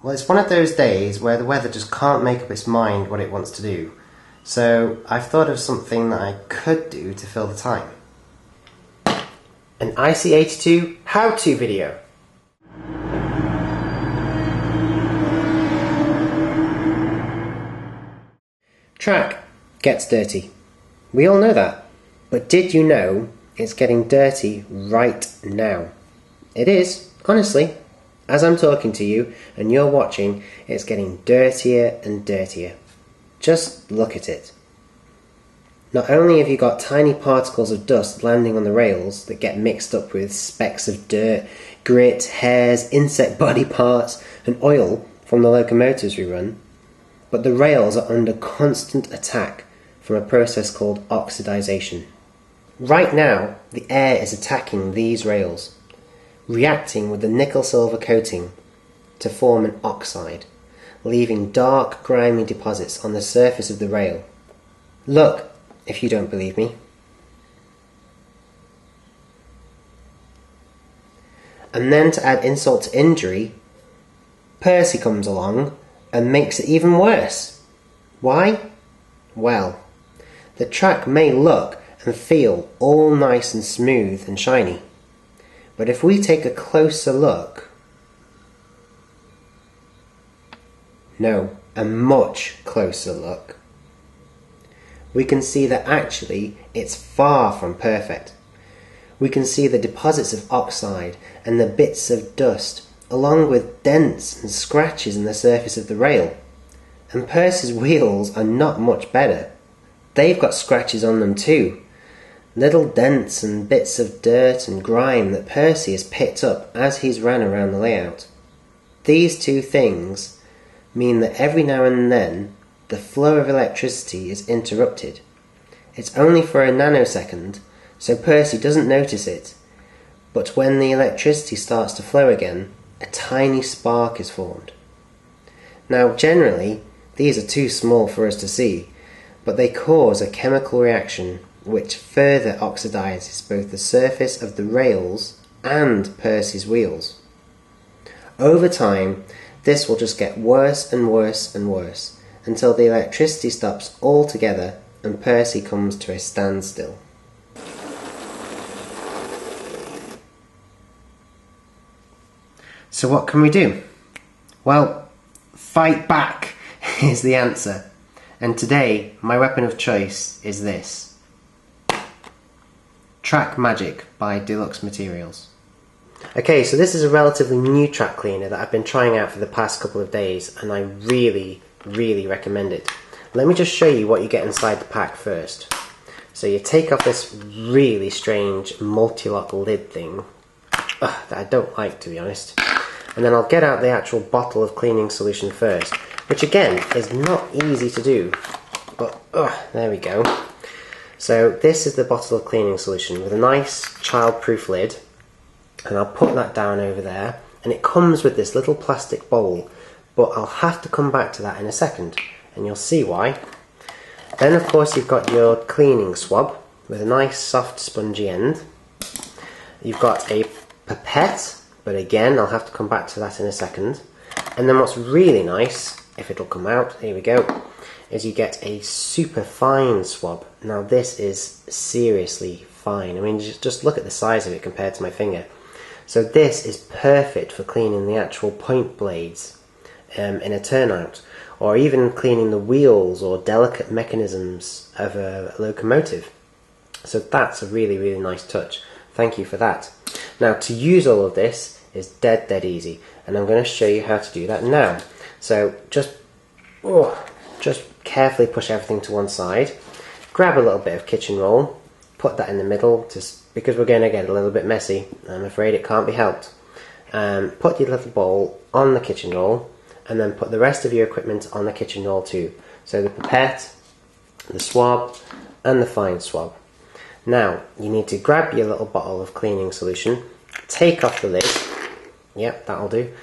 Well, it's one of those days where the weather just can't make up its mind what it wants to do. So I've thought of something that I could do to fill the time. An IC82 how-to video. Track gets dirty. We all know that. But did you know it's getting dirty right now? It is, honestly. As I'm talking to you and you're watching, it's getting dirtier and dirtier. Just look at it. Not only have you got tiny particles of dust landing on the rails that get mixed up with specks of dirt, grit, hairs, insect body parts and oil from the locomotives we run, but the rails are under constant attack from a process called oxidization. Right now, the air is attacking these rails, reacting with the nickel-silver coating to form an oxide, leaving dark, grimy deposits on the surface of the rail. Look, if you don't believe me. And then to add insult to injury, Percy comes along and makes it even worse. Why? Well, the track may look and feel all nice and smooth and shiny, but if we take a closer look, no, a much closer look, we can see that actually it's far from perfect. We can see the deposits of oxide and the bits of dust, along with dents and scratches in the surface of the rail. And Percy's wheels are not much better. They've got scratches on them too. Little dents and bits of dirt and grime that Percy has picked up as he's ran around the layout. These two things mean that every now and then the flow of electricity is interrupted. It's only for a nanosecond, so Percy doesn't notice it. But when the electricity starts to flow again, a tiny spark is formed. Now generally, these are too small for us to see, but they cause a chemical reaction which further oxidizes both the surface of the rails and Percy's wheels. Over time, this will just get worse and worse and worse, until the electricity stops altogether and Percy comes to a standstill. So what can we do? Well, fight back is the answer. And today, my weapon of choice is this. Track Magic by Deluxe Materials. Okay, so this is a relatively new track cleaner that I've been trying out for the past couple of days, and I really recommend it. Let me just show you what you get inside the pack first. So you take off this really strange multi-lock lid thing that I don't like, to be honest, and then I'll get out the actual bottle of cleaning solution first, which again is not easy to do, but there we go. So this is the bottle of cleaning solution with a nice child-proof lid, and I'll put that down over there, and it comes with this little plastic bowl, but I'll have to come back to that in a second, and you'll see why. Then of course you've got your cleaning swab with a nice soft spongy end. You've got a pipette, but again I'll have to come back to that in a second. And then what's really nice, if it'll come out, here we go, is you get a super fine swab. Now this is seriously fine. I mean, just look at the size of it compared to my finger. So this is perfect for cleaning the actual point blades in a turnout, or even cleaning the wheels or delicate mechanisms of a locomotive. So that's a really nice touch. Thank you for that. Now to use all of this is dead easy, and I'm going to show you how to do that now. So just carefully push everything to one side, grab a little bit of kitchen roll, put that in the middle, just because we're going to get a little bit messy. I'm afraid it can't be helped. Put your little bowl on the kitchen roll, and then put the rest of your equipment on the kitchen roll too. So the pipette, the swab, and the fine swab. Now you need to grab your little bottle of cleaning solution, take off the lid, yep, that'll do,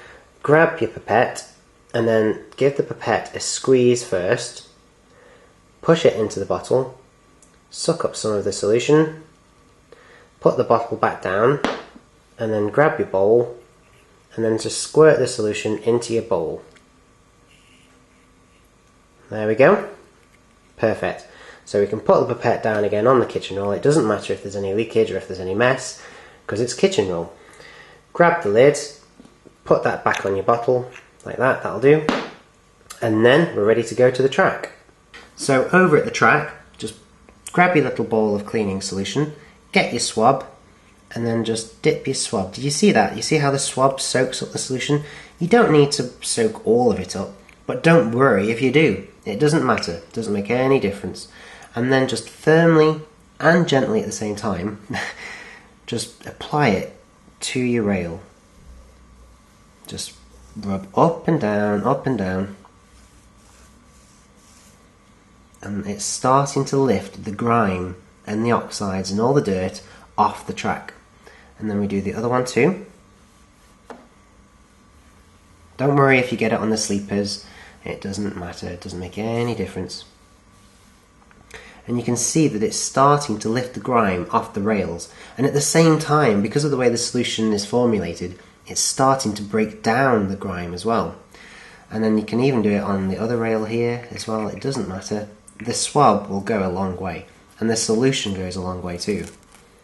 grab your pipette, and then give the pipette a squeeze first, push it into the bottle, suck up some of the solution, put the bottle back down, and then grab your bowl, and then just squirt the solution into your bowl. There we go. Perfect. So we can put the pipette down again on the kitchen roll. It doesn't matter if there's any leakage or if there's any mess, because it's kitchen roll. Grab the lid, put that back on your bottle, like that, that'll do. And then we're ready to go to the track. So over at the track, just grab your little bowl of cleaning solution, get your swab, and then just dip your swab. Did you see that? You see how the swab soaks up the solution? You don't need to soak all of it up, but don't worry if you do. It doesn't matter, it doesn't make any difference. And then just firmly and gently at the same time, just apply it to your rail. Just rub up and down, up and down. And it's starting to lift the grime and the oxides and all the dirt off the track. And then we do the other one too. Don't worry if you get it on the sleepers, it doesn't matter, it doesn't make any difference. And you can see that it's starting to lift the grime off the rails, and at the same time, because of the way the solution is formulated, it's starting to break down the grime as well. And then you can even do it on the other rail here as well, it doesn't matter. The swab will go a long way, and the solution goes a long way too.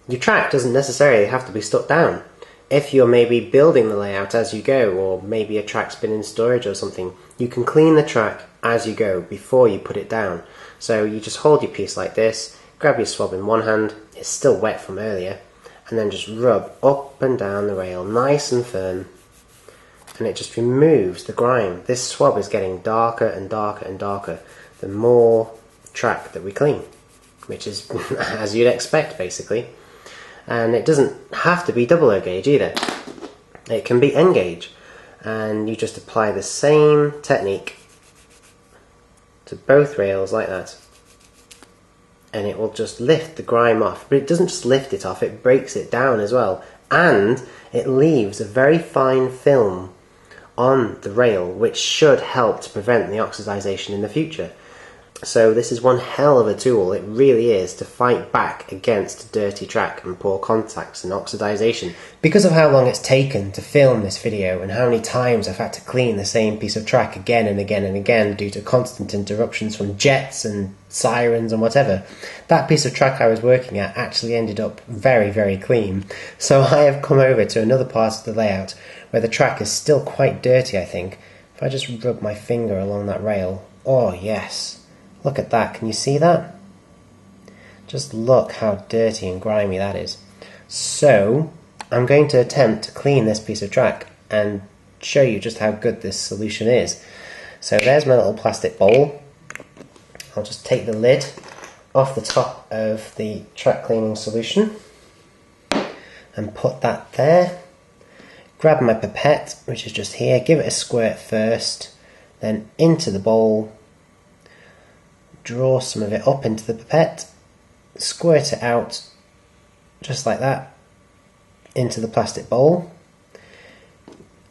Your track doesn't necessarily have to be stuck down. If you're maybe building the layout as you go, or maybe a track's been in storage or something, you can clean the track as you go before you put it down. So you just hold your piece like this, grab your swab in one hand, it's still wet from earlier, and then just rub up and down the rail nice and firm, and it just removes the grime. This swab is getting darker and darker and darker the more track that we clean, which is as you'd expect basically. And it doesn't have to be double O gauge either. It can be N gauge, and you just apply the same technique to both rails like that, and it will just lift the grime off. But it doesn't just lift it off, it breaks it down as well, and it leaves a very fine film on the rail which should help to prevent the oxidization in the future. So this is one hell of a tool, it really is, to fight back against dirty track and poor contacts and oxidization. Because of how long it's taken to film this video and how many times I've had to clean the same piece of track again and again and again due to constant interruptions from jets and sirens and whatever, that piece of track I was working at actually ended up very, very clean. So I have come over to another part of the layout where the track is still quite dirty, I think. If I just rub my finger along that rail, oh yes. Look at that, can you see that? Just look how dirty and grimy that is. So, I'm going to attempt to clean this piece of track and show you just how good this solution is. So there's my little plastic bowl. I'll just take the lid off the top of the track cleaning solution and put that there. Grab my pipette, which is just here, give it a squirt first, then into the bowl. Draw some of it up into the pipette, squirt it out just like that into the plastic bowl,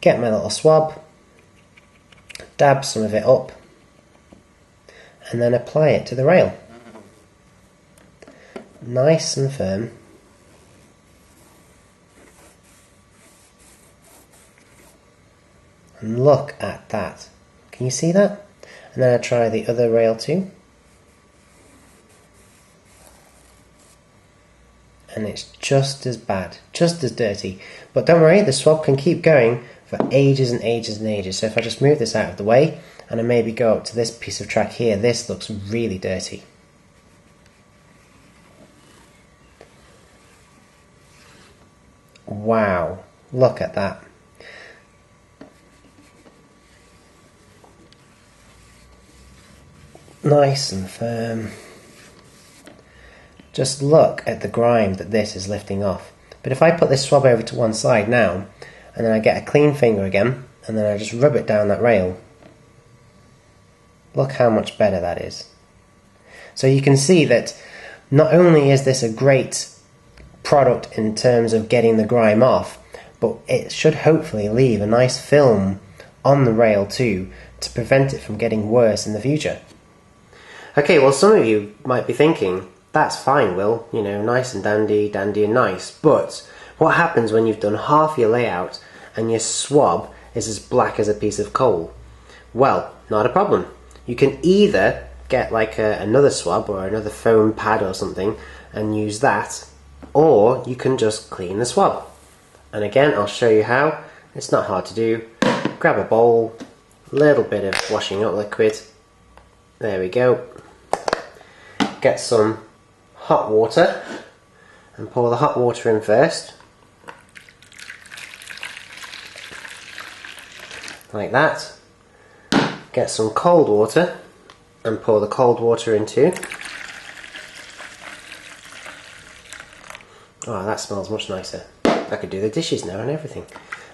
get my little swab, dab some of it up, and then apply it to the rail. Nice and firm. And look at that. Can you see that? And then I try the other rail too. And it's just as bad, just as dirty. But don't worry, the swab can keep going for ages and ages and ages. So if I just move this out of the way, and I maybe go up to this piece of track here, this looks really dirty. Wow, look at that. Nice and firm. Just look at the grime that this is lifting off. But if I put this swab over to one side now, and then I get a clean finger again, and then I just rub it down that rail, look how much better that is. So you can see that not only is this a great product in terms of getting the grime off, but it should hopefully leave a nice film on the rail too, to prevent it from getting worse in the future. Okay, well some of you might be thinking, that's fine, Will, you know, nice and dandy, dandy and nice, but what happens when you've done half your layout and your swab is as black as a piece of coal? Well, not a problem. You can either get like another swab or another foam pad or something and use that, or you can just clean the swab. And again, I'll show you how. It's not hard to do. Grab a bowl, little bit of washing up liquid. There we go. Get some hot water and pour the hot water in first. Like that. Get some cold water and pour the cold water in too. Oh, that smells much nicer. I could do the dishes now and everything.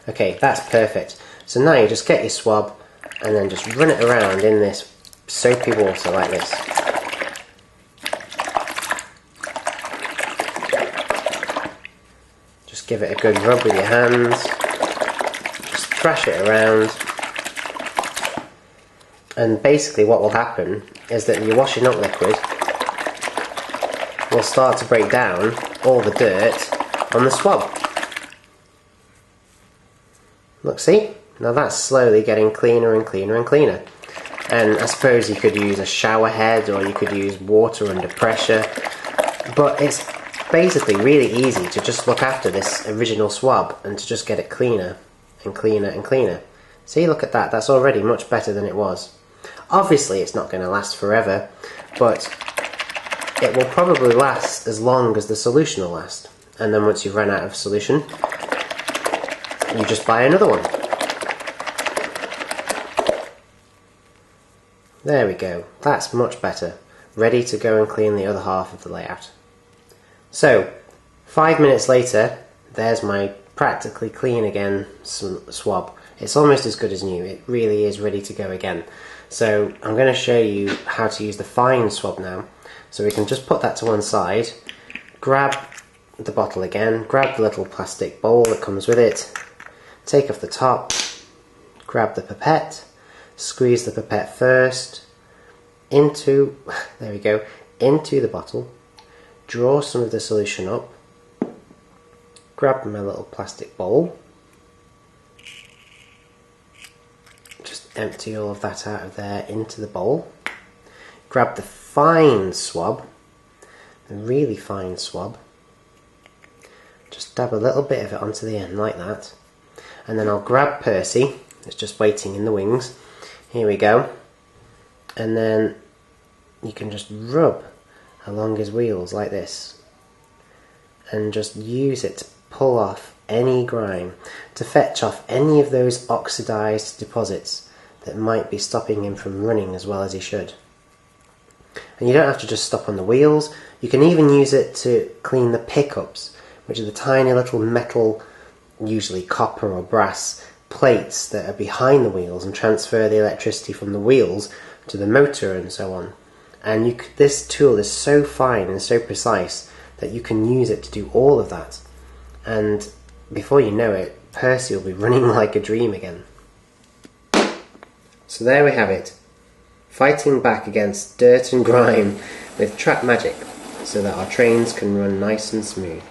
Okay, that's perfect. So now you just get your swab and then just run it around in this soapy water like this. Just give it a good rub with your hands. Just thrash it around. And basically what will happen is that your washing up liquid will start to break down all the dirt on the swab. Look, see? Now that's slowly getting cleaner and cleaner and cleaner. And I suppose you could use a shower head or you could use water under pressure. But it's basically really easy to just look after this original swab and to just get it cleaner and cleaner and cleaner. See, look at that. That's already much better than it was. Obviously it's not going to last forever, but it will probably last as long as the solution will last. And then once you've run out of solution, you just buy another one. There we go. That's much better. Ready to go and clean the other half of the layout. So, 5 minutes later, there's my practically clean again swab. It's almost as good as new. It really is ready to go again. So I'm going to show you how to use the fine swab now. So we can just put that to one side, grab the bottle again, grab the little plastic bowl that comes with it, take off the top, grab the pipette, squeeze the pipette first into, there we go, into the bottle, draw some of the solution up, grab my little plastic bowl, just empty all of that out of there into the bowl, grab the fine swab, the really fine swab, just dab a little bit of it onto the end like that, and then I'll grab Percy, it's just waiting in the wings, here we go, and then you can just rub along his wheels like this and just use it to pull off any grime, to fetch off any of those oxidized deposits that might be stopping him from running as well as he should. And you don't have to just stop on the wheels, you can even use it to clean the pickups, which are the tiny little metal, usually copper or brass, plates that are behind the wheels and transfer the electricity from the wheels to the motor and so on. And this tool is so fine and so precise that you can use it to do all of that. And before you know it, Percy will be running like a dream again. So there we have it. Fighting back against dirt and grime with trap magic so that our trains can run nice and smooth.